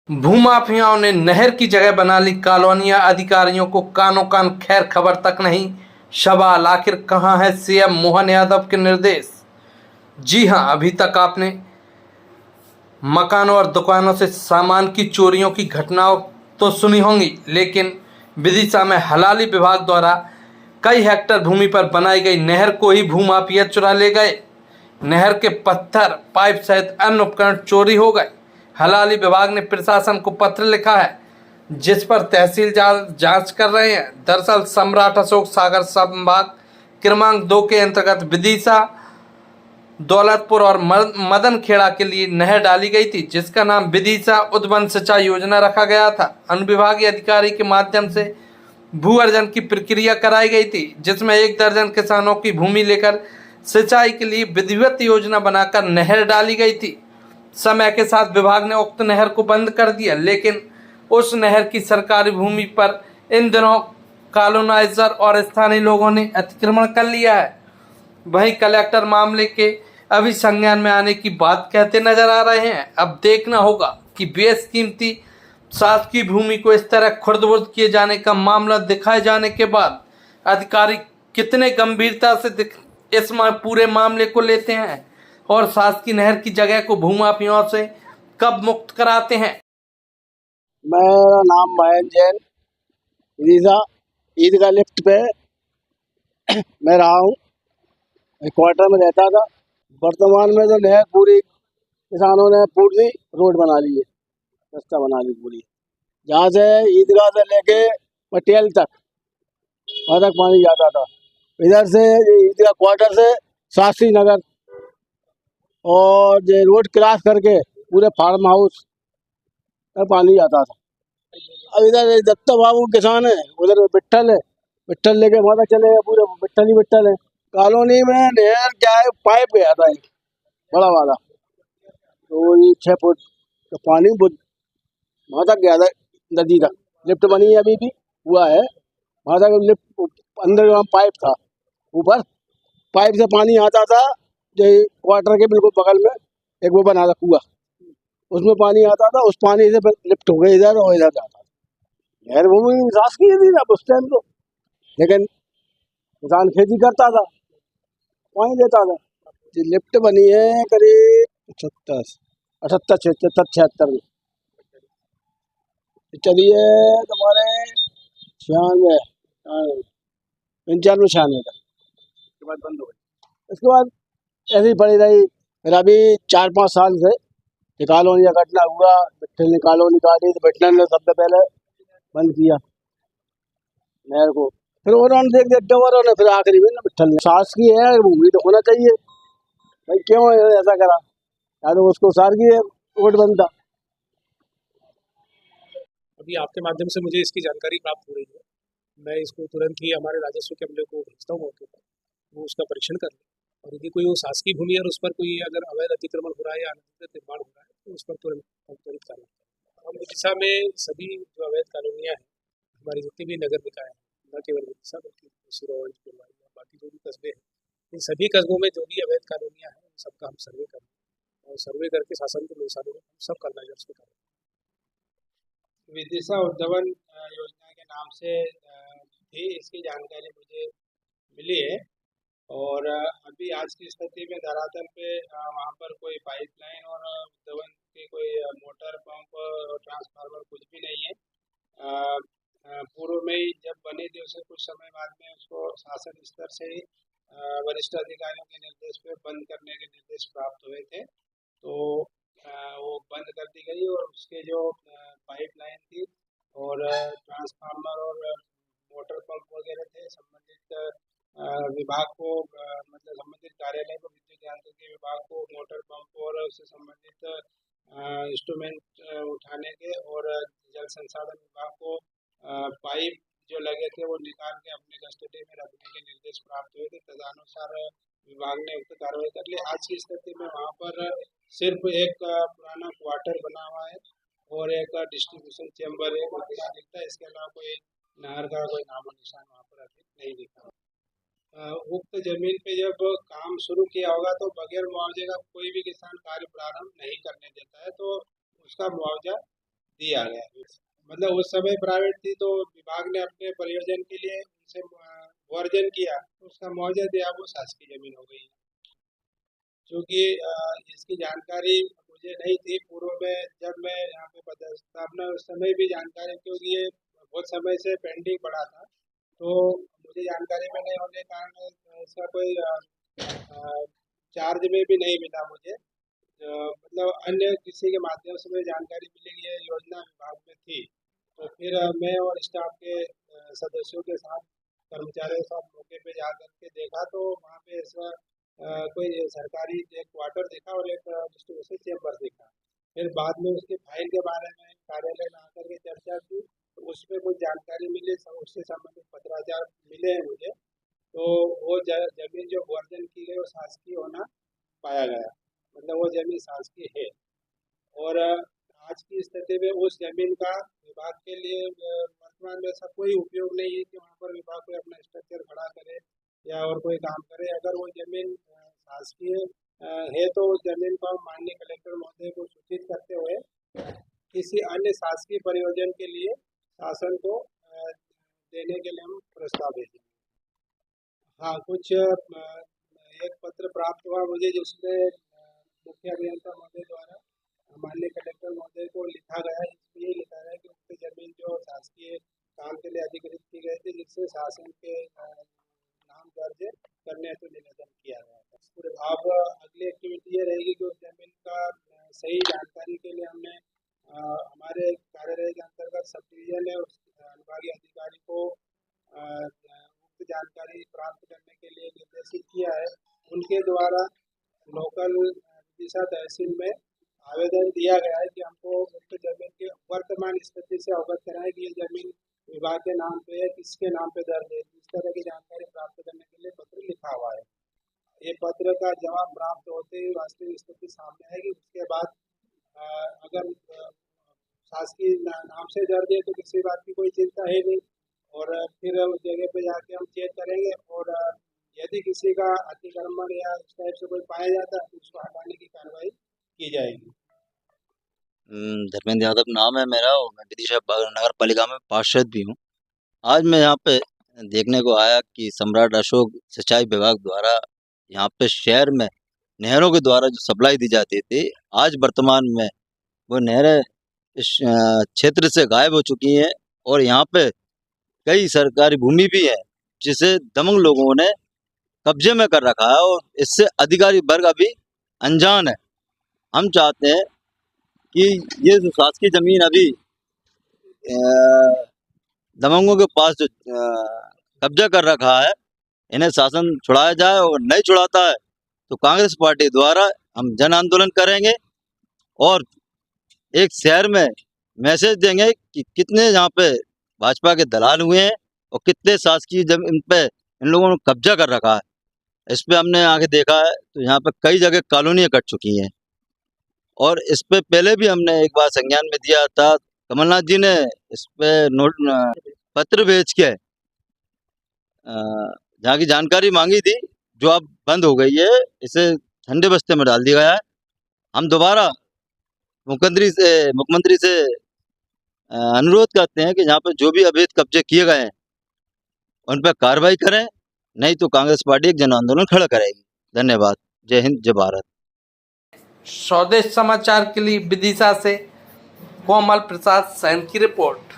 भूमाफियाओं ने नहर की जगह बना ली कॉलोनियां, अधिकारियों को कानो कान खैर खबर तक नहीं। सवाल, आखिर कहां है सीएम मोहन यादव के निर्देश? जी हां, अभी तक आपने मकानों और दुकानों से सामान की चोरियों की घटनाओं तो सुनी होंगी, लेकिन विदिशा में हलाली विभाग द्वारा कई हेक्टेयर भूमि पर बनाई गई नहर को ही भूमाफिया चुरा ले गए। नहर के पत्थर, पाइप सहित अन्य उपकरण चोरी हो गए। हलाली विभाग ने प्रशासन को पत्र लिखा है, जिस पर तहसील जांच कर रहे हैं। दरअसल सम्राट अशोक सागर संभाग क्रमांक 2 के अंतर्गत विदिशा, दौलतपुर और मदन खेड़ा के लिए नहर डाली गई थी, जिसका नाम विदिशा उद्वन सिंचाई योजना रखा गया था। अनुविभागीय अधिकारी के माध्यम से भू अर्जन की प्रक्रिया कराई गई थी, जिसमें 1 दर्जन किसानों की भूमि लेकर सिंचाई के लिए विधिवत योजना बनाकर नहर डाली गई थी। समय के साथ विभाग ने उक्त नहर को बंद कर दिया, लेकिन उस नहर की सरकारी भूमि पर इन दिनों कॉलोनाइजर और स्थानीय लोगों ने अतिक्रमण कर लिया है। वहीं कलेक्टर मामले के अभी संज्ञान में आने की बात कहते नजर आ रहे हैं। अब देखना होगा कि बेशकीमती शासकीय भूमि को इस तरह खुर्द-बुर्द किए जाने का मामला दिखाए जाने के बाद अधिकारी कितने गंभीरता से इस पूरे मामले को लेते हैं और शासकीय नहर की जगह को भूमाफियाओं से कब मुक्त कराते हैं। मेरा नाम महेंद्र जैन, वीजा ईदगाह लिफ्ट पे मैं रहा हूँ। क्वार्टर में रहता था। वर्तमान में जो नहर पूरी किसानों ने पूरी रोड बना ली है, रास्ता बना ली पूरी, जहाँ से ईदगाह से लेके पटेल तक वहाँ तक पानी जाता था। इधर से ईदगाह क्वार्टर से शास्त्री नगर और ये रोड क्रॉस करके पूरे फार्म हाउस तक पानी जाता था। अब इधर दत्ता बाबू किसान है, उधर बिट्ठल है, बिट्ठल लेके वहाँ तक चले गए, पूरे बिट्ठल ही बिट्ठल है। कॉलोनी में नहर क्या है, पाइप गया था एक बड़ा वाला, तो ये 6 फुट तो पानी वहाँ तक गया था, नदी तक। लिफ्ट बनी है, अभी भी हुआ है, वहाँ तक लिफ्ट अंडरग्राउंड पाइप था। ऊपर पाइप से पानी आता था, जो क्वार्टर के बिल्कुल बगल में एक वो बना था कुआ, उसमें पानी आता था। उस पानी से लिफ्ट हो गई इधर और इधर जाता था। नहर भूमि साफ की थी ना उस टाइम तो, लेकिन किसान खेती करता था, पानी देता था। ये लिफ्ट बनी है करीब 76 में, चलिए तुम्हारे 96 95 तक, उसके बाद बंद हो गई। उसके बाद ऐसे ही पड़ी रही। फिर अभी 4-5 साल से ये कॉलोनी का घटना हुआ, बिट्ठल ने कॉलोनी काटी तो बिट्ठल ने सबसे पहले बंद किया नहर को। फिर उन्होंने देख देख के उन्होंने फिर आखिरी में बिट्ठल ने, शासकीय है भूमि तो होना चाहिए भाई, क्यों ऐसा करा? या तो उसको सारगी है रोड बनता। अभी आपके माध्यम से मुझे इसकी जानकारी प्राप्त हो रही है। मैं इसको तुरंत ही हमारे राजस्व के अमले को भेजता हूँ मौके पर, वो उसका परीक्षण कर ले, और यदि कोई वो शासकीय भूमि है और उस पर कोई अगर अवैध अतिक्रमण हो रहा है या अनधिकृत निर्माण हो रहा है तो उस पर तुरंत हम त्वरित कार्रवाई करेंगे। हम दिशा में सभी जो अवैध कॉलोनियाँ हैं, हमारी जितनी भी नगर निकाय हैं, न केवल दिशा बल्कि सूरज, पुरवाई और बाकी जो भी कस्बे हैं, इन सभी कस्बों में जो भी अवैध कॉलोनियाँ हैं उन सबका हम सर्वे करेंगे और सर्वे करके शासन के अनुसार हम सब कॉलोनाइजर्स को करेंगे। विदिशा उद्वन योजना के नाम से भी इसकी जानकारी मुझे मिली है, और अभी आज की स्थिति में धरातल पे वहाँ पर कोई पाइपलाइन और उद्वन की कोई मोटर पंप और ट्रांसफार्मर कुछ भी नहीं है। पूर्व में ही जब बनी थी उससे कुछ समय बाद में उसको शासन स्तर से ही वरिष्ठ अधिकारियों के निर्देश पे बंद करने के निर्देश प्राप्त हुए थे, तो वो बंद कर दी गई। और उसके जो पाइपलाइन थी और ट्रांसफार्मर और मोटर पंप वगैरह थे, संबंधित विभाग को मतलब संबंधित कार्यालय को, विद्युत यांत्रिकी विभाग को मोटर पंप और उससे संबंधित इंस्ट्रूमेंट उठाने के, और जल संसाधन विभाग को पाइप जो लगे थे वो निकाल के अपने कस्टडी में रखने के निर्देश प्राप्त हुए थे। तदनुसार विभाग ने उक्त कार्रवाई कर ली। आज की स्थिति में वहाँ पर सिर्फ एक पुराना क्वार्टर बना हुआ है और एक डिस्ट्रीब्यूशन चैम्बर है, उतना दिखता है। इसके अलावा कोई नहर का कोई नामो निशान वहाँ पर अभी नहीं दिखा। उक्त जमीन पे जब काम शुरू किया होगा तो बगैर मुआवजे का कोई भी किसान कार्य प्रारंभ नहीं करने देता है, तो उसका मुआवजा दिया गया। मतलब उस समय प्राइवेट थी तो विभाग ने अपने प्रयोजन के लिए उनसे मुआवजा किया, उसका मुआवजा दिया, वो शासकीय जमीन हो गई। क्योंकि इसकी जानकारी मुझे नहीं थी पूर्व में, जब मैं यहाँ पे पदस्थापना उस समय भी जानकारी, क्योंकि ये बहुत समय से पेंडिंग पड़ा था, तो मुझे जानकारी में नहीं होने के कारण इसका कोई चार्ज में भी नहीं मिला मुझे। मतलब अन्य किसी के माध्यम से मुझे जानकारी मिली कि ये योजना विभाग में थी, तो फिर मैं और स्टाफ के सदस्यों के साथ, कर्मचारियों के साथ मौके पे जा करके देखा, तो वहाँ पे ऐसा कोई सरकारी एक क्वार्टर देखा और एक डिस्ट्रीब्यूशन चेम्बर देखा। फिर बाद में उसके फाइल के बारे में कार्यालय में आकर के चर्चा की, तो उसमें कुछ जानकारी मिली, उससे संबंधित पत्राचार मिले हैं मुझे। तो वो जमीन जो वर्जन की गई वो शासकीय होना पाया गया, मतलब वो जमीन शासकीय है। और आज की स्थिति में उस जमीन का विभाग के लिए वर्तमान में ऐसा कोई उपयोग नहीं है कि वहाँ पर विभाग कोई अपना स्ट्रक्चर खड़ा करे या और कोई काम करे। अगर वो जमीन शासकीय है तो उस जमीन को हम माननीय कलेक्टर महोदय को सूचित करते हुए किसी अन्य शासकीय प्रयोजन के लिए शासन को देने के लिए हम प्रस्ताव भेजेंगे। हाँ, कुछ एक पत्र प्राप्त हुआ मुझे, जिसमें मुख्य अभियंता महोदय द्वारा माननीय कलेक्टर महोदय को लिखा गया है। इसमें ये लिखा गया है कि उक्त जमीन जो शासकीय काम के लिए अधिकृत की गई थी, जिससे शासन के नाम दर्ज करने हेतु निवेदन किया गया था। अब अगली एक्टिविटी ये रहेगी कि उस जमीन का सही जानकारी के लिए हमने हमारे कार्यालय के अंतर्गत सब डिवीजन है, उस अनुभागीय अधिकारी को उक्त जानकारी प्राप्त करने के लिए निर्देशित किया है। उनके द्वारा लोकल विदिशा तहसील में आवेदन दिया गया है कि हमको उक्त जमीन की वर्तमान स्थिति से अवगत कराएं कि ये जमीन विभाग के नाम पे है, किसके नाम पे दर्ज है। इस तरह की जानकारी प्राप्त करने के लिए पत्र लिखा हुआ है। ये पत्र का जवाब प्राप्त होते ही वास्तविक स्थिति सामने आएगी। उसके बाद अगर शासकीय नाम से दर्ज है तो किसी बात की कोई चिंता है नहीं, और फिर उस जगह पे जाके हम चेक करेंगे, और यदि किसी का अतिक्रमण या इस टाइप से कोई पाया जाता है तो उसको हटाने की कार्रवाई की जाएगी। धर्मेंद्र यादव नाम है मेरा और मैं विदिशा नगर पालिका में पार्षद भी हूँ। आज मैं यहाँ पे देखने को आया कि सम्राट अशोक सिंचाई विभाग द्वारा यहाँ पे शहर में नहरों के द्वारा जो सप्लाई दी जाती थी, आज वर्तमान में वो नहरें इस क्षेत्र से गायब हो चुकी हैं और यहाँ पे कई सरकारी भूमि भी है जिसे दमंग लोगों ने कब्जे में कर रखा है और इससे अधिकारी वर्ग अभी अनजान है। हम चाहते हैं कि ये जो शासकीय जमीन अभी दमंगों के पास जो कब्जा कर रखा है, इन्हें शासन छुड़ाया जाए, और नहीं छुड़ाता है तो कांग्रेस पार्टी द्वारा हम जन आंदोलन करेंगे और एक शहर में मैसेज देंगे कि कितने यहाँ पे भाजपा के दलाल हुए हैं और कितने शासकीय जमीन पे इन लोगों ने कब्जा कर रखा है। इस पे हमने आगे देखा है तो यहाँ पे कई जगह कॉलोनियाँ कट चुकी हैं, और इस पे पहले भी हमने एक बार संज्ञान में दिया था। कमलनाथ जी ने इस पे पत्र भेज के जहाँ की जानकारी मांगी थी, जो अब बंद हो गई है, इसे ठंडे बस्ते में डाल दिया गया है। हम दोबारा मुख्यमंत्री से अनुरोध करते हैं कि यहाँ पे जो भी अवैध कब्जे किए गए हैं उन पर कार्रवाई करें, नहीं तो कांग्रेस पार्टी एक जन आंदोलन खड़ा करेगी। धन्यवाद। जय हिंद, जय भारत। स्वदेश समाचार के लिए विदिशा से कोमल प्रसाद सैन की रिपोर्ट।